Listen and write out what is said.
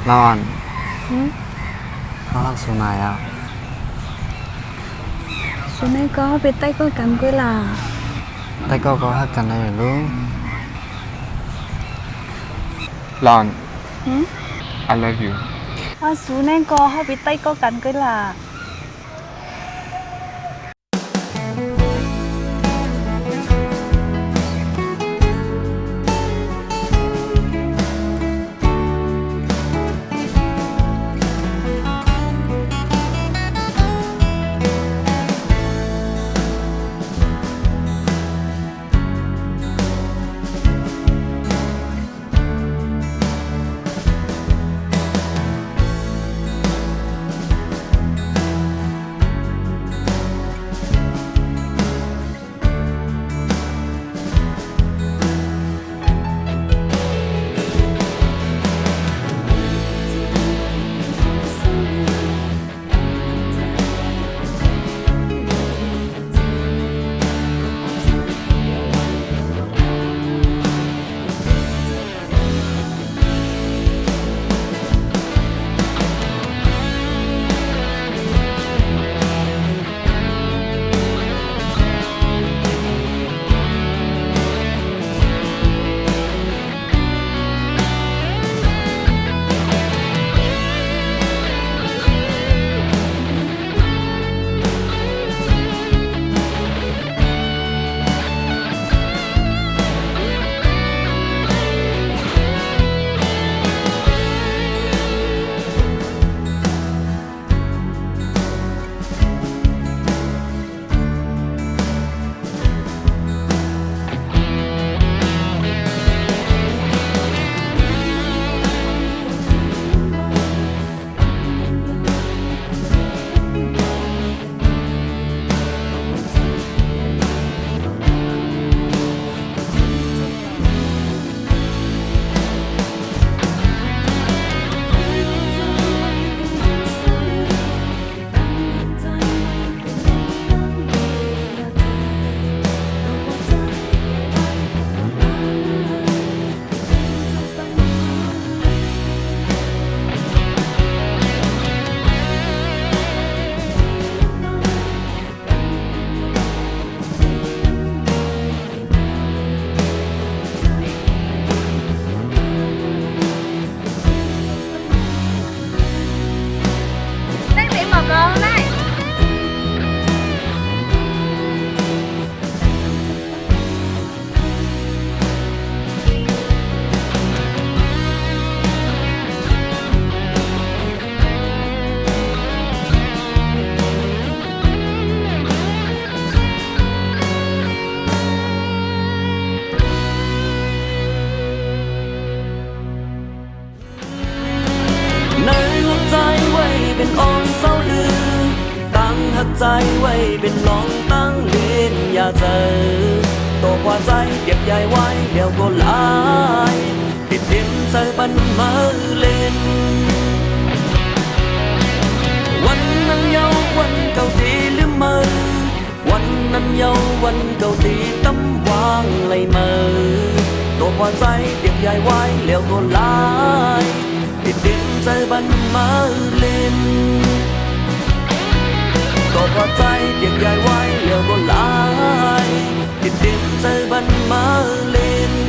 Lon, Ừ? nó là số này à? Số này có về tay có cầm cái là Tay có hát cần này luôn. Lon, ừ? I love you. Số này có về tay có cầm cái là đang để mở con này.ในหัวใจไว้เป็นอ่อนเศร้าลือตั้งหักใจไว้เป็นลองตั้งเล่นอย่าเจอตัวกว่าใจเก็บใหญ่ไว้เดี๋ยวก็ลายติดดินเจอปันมาเล่นวันนั้นเยาวันเก่าที่ลืมมือวันนั้นเยาวันเก่าที่ตั้มวางเลยมือตัวกว่าใจเก็บใหญ่ไว้เดี๋ยวก็ลายติดดินใจบันมาเล่นก็พอใจเก็บใหญ่ไว้เดี๋ยวก็ลายติดดินใจบันมาเล่น